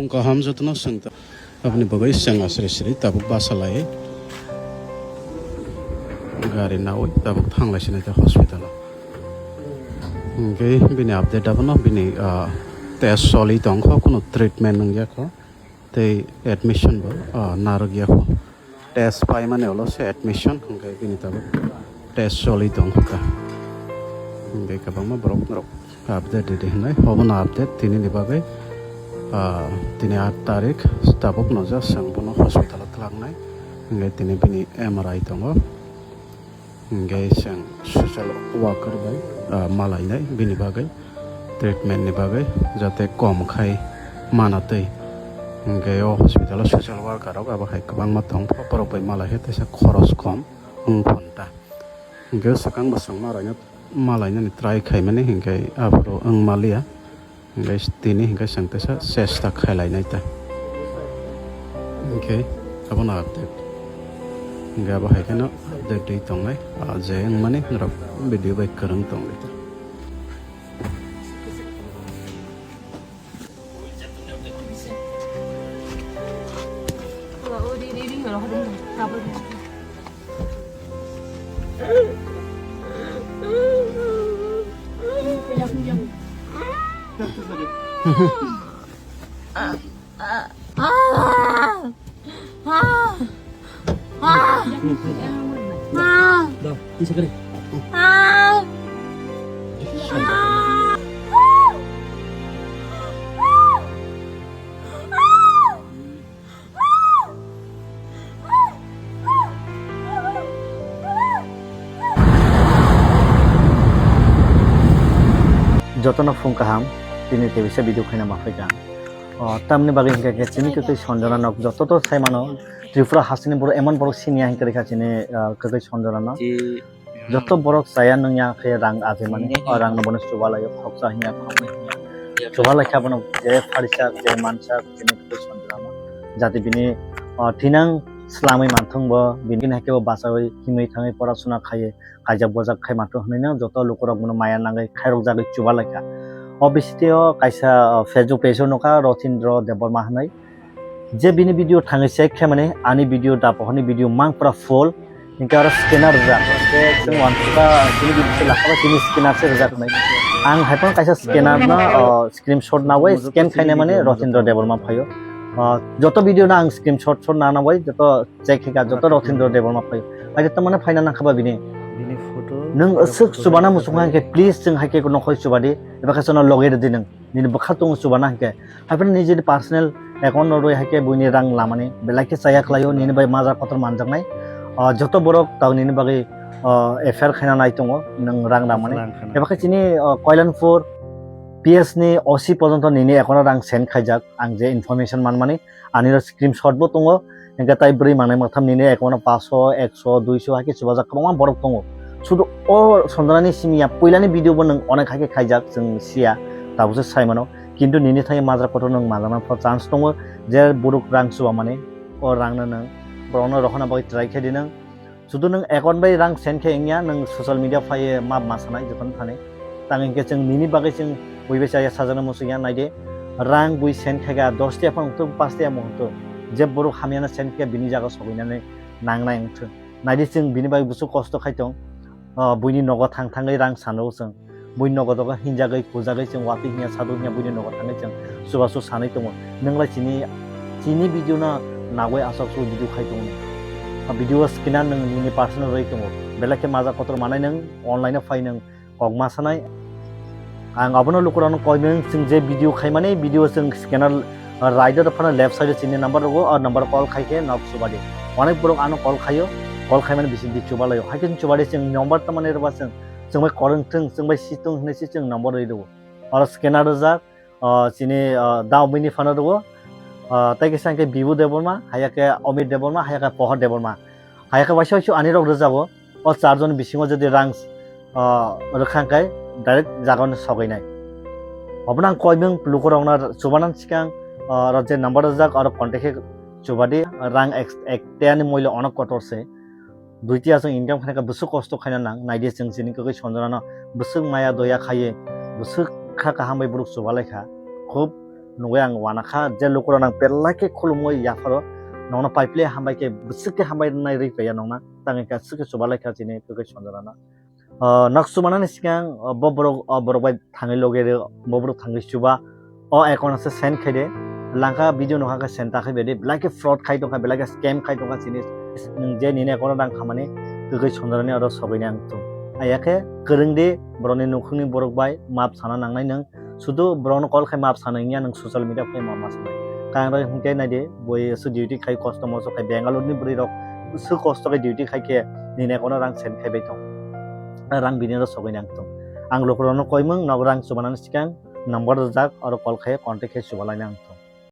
फुंका हम जतन संगता अपनी बगै संगा श्री ताबुक बासालाय गारि नावै ताबुक थांलायसिनो दा हस्पिटालाव ओमफ्राय बिनि आपडेट आबो बिनि टेस्ट सलि दंख कुनु ट्रिटमेन्ट नंगियाख तै एडमिशन बो नारगियाख टेस्ट पाइ माने अलसे एडमिशन ओमफ्राय बिनि ताबुक टेस्ट सलि दंखा ओमफ्राय गोबां ब्रक आपडेट दे होनाय हबना आपडेट दिनैनि बागै दिनै 8 तारिख ताबुक नजा संबोनो हस्पिटालाव थांनाय ओमफ्राय दिनै बिनि एमआरआई दङ ओमफ्राय जों ससियेल वार्कार बाय मालायनाय बिनि बागै ट्रिटमेन्टनि बागै जाहाथे कम खाय मानातै ओमफ्राय हस्पिटालाव ससियेल वार्काराव गाबाहाय गोबां मा दं फरावबाय मालायहे तेसा खरस कम घन्टा ओमफ्राय सकां बसं मालायनानै ट्राइ खायमाने ओमफ्राय आफोराव मालिया ओमफ्राय दिनै ओमफ्राय जों तेसा सेस्ता खायलायनाय दा ओमफ्राय गाबोन आपडेट ओमफ्राय बाहायखानो आपडेट दै दंनाय जे माने भिडिअ बाय गोरों दंनाय Đâu, đi xe cái này. যতন ফুংকাহাম তিনি তেবিসে ভিডিও খাইনা মাফাইকা তামনি বাগে হিংকা চিনি কই সঞ্জনা নক যত তো চাই মানো ত্রিপুরা হাসিনি বড় এমন বড় সিনিয়া হিংকা রেখা চিনি কই সঞ্জনা নক যত বড় চায়া নংয়া খে রাং আজে মানে রাং নবনে সুবালায় খকসা হিংয়া খকনে হিংয়া সুবালায় খাবনো যে ফারিসা যে মানসা চিনি কই সঞ্জনা নক যাতে বিনি থিনাং স্লামই মানথংব বিনি হাকেও বাসাই হিमै থাङै পড়াশোনা খায়ে কাজা বজাক খাই মাত্র হনैनो যত লোকরক মনো মায়া নাঙै খাইরক জাগै চুবালাयखा অবশ্যিও কাইসা ফেসবুক পেজও নকা রথীন্দ্র দেববর্মা হनै যে বিনি ভিডিও থাङै সেখে মানে আনি ভিডিও দাপহনি ভিডিও মাংপ্রা ফুল ইনকা আর স্ক্যানার যা যে जों वानफा बिनि ভিডিও লাখাবা बिनि স্ক্যানার সে রজাক নাই आं हायपन काइसा स्क्यानार ना स्क्रिनशट नावै स्क्यान खायनाय माने रथीन्द्र देबबर्मा फायो যত ভিডিও না আং স্ক্রিনশট না নাওই যত চেকহিকা যত রথীন্দ্র দেববর্মা ফাयो আইতে তো মানে ফাইনা নাখাবা বিনি फोटो नों असुक सुबाना मुसुंगा के प्लीज जों हाके को नखय सुबादि एबा खासना लगे दि नों निनि बखा दङ सुबाना हाके हायपन निजे पार्सोनेल एकाउन्ट रय हाके बुनि रां लामाने बेलाके साया खलायो निनि बाय माजा पत्र मानजांनाय जत बरक तावनिनि बागै एफआर खायना नाय दङ नों रां लामाने एबा खासिनि कयलानपुर पिएस नि ओसी पर्यन्त निनि एकाउन्ट रां सेन्ड खायजाक आं जे इनफरमेशन मान माने आनिर स्क्रिनशट बो दङ एंगा ताइ ब्रै माने माथाम निनि एकाउन्ट 500 100 200 हाके सुबाजाक गोबां बरक दङ শুধু ও সন্ধানী সিমিয়া পয়লানি ভিডিও বন অনেক হাকে খাইজাক जों সিয়া তাবুসে সাইমানো কিন্তু নিনি থাই মাজরা কত নং মাজানা ফ চান্স দङ যে বুরুক রাং সুবা মানে ও রাংনা নং ব্রনো রখনা বাই ট্রাই খাইदि नों जुदु नों एकाउन्ट बाय रां सेन्ड खायनिया नों ससियेल मिडिया फाये मा मासानाय जतन थाने तांगे जों निनि बागै जों बयबे साया साजाना मुसुया नायदे रां बुइ सेन्ड खायगा 10 टा फंथ 5 टा महत जे बरु खामियाना सेन्ड खाय बिनि जागा सगैनानै नांनाय अंथ नायदे जों बिनि बागै बुसु कष्ट खायदों बुइनि नगद थाङै रां सानो जों बुइनि नगदग हिंजागै खुजागै जों वापि हिया सादु हिया बुइनि नगद थाङै जों सुबासु सानै दङ नोंलाय चिनि भिडिअ ना नागै आसासु भिडिअ खाय दङ भिडिअ स्किनार नों निनि पार्सोनेल रय दङ बेलाके माजा कतर मानाय नों अनलाइन फाय नों कगमा सानाय आं आबनो लुकुरानो कयमें जों जे भिडिअ खाय माने भिडिअ जों स्किनार राइट फना लेफ्ट साइड चिनि नम्बर रगो और नम्बर कॉल खायके नब सुबादि अनेक बरक आनो कॉल खायो कल खायमाने बिसि दि चुबालायो हायकेन चुबादि जों नम्बर त माने रबा जों बाय करंथों जों बाय सिथों होनैसि जों नम्बर रै दो और स्कैनर जा चिनि दाउमिनि फाना दो ताइके सांके बिबु देबबर्मा हायाके अमित देबबर्मा हायाके पहर देबबर्मा हायाके वाइसो आनि रग रजाबो और चारजन बिसिङो जदि रां रखांकाय डाइरेक्ट जागन सगैनाय अबना कयमें लुकुरावना चुबानान सिकां और जे नम्बर जाक और कन्टेक्ट चुबादि रां एकटेयानि मूल्य अनेक कटरसे दुइटिया जों इनकाम खानायका बुसु कष्ट खायना नां नायदे जों जिनि कगै सन्जनाना बुसु माया दया खाये बुसु खा काहामै बुरुक सुबालायखा खूब नुगे आं वानाखा जे लोकरा नां पेरलाके खुलुमोय याफारो नंगना पाइपले हामबायके बसके हामबाय नाय रिफाया नंगना तांगे सके सुबालायखा जिने गगै सनजराना नक्सुमानानि सिगां बबरक बाय थाङै लगेरो बबरक थाङै सुबा अ एकाउन्टसे सेन्ड खायदे लांखा भिडिअ नहाका सेन्ड ताखै बेदि ब्लाके फ्रड खाय दंखा ब्लाके स्केम खाय दंखा जिनिस जे निने एकाउन्ट रां खामानि गगै सनजरानि आरो सबैनि आं तुम आयाखे गोरोंदे बरनि नखुंनि बरक बाय माप साना नांनाय नों सुदु बरनो कल खाय माप सानायनिया नों ससियेल मिडिया खाय मामा सानाय कांग्रा हुंके नायदे बय सु डिउटी खाय कस्टमार सो खाय बेंगालुरनि बुरि रक सु कस्ट खाय डिउटी खाय के निने एकाउन्ट रां सेन्ड खायबाय दं रां बिनिनो सबैनि आं तुम आं लोकरनो कयमों नग रां सुबानानि सिगां नम्बर जाक आरो कल खाय कन्टेक्ट खाय सुबालायना आं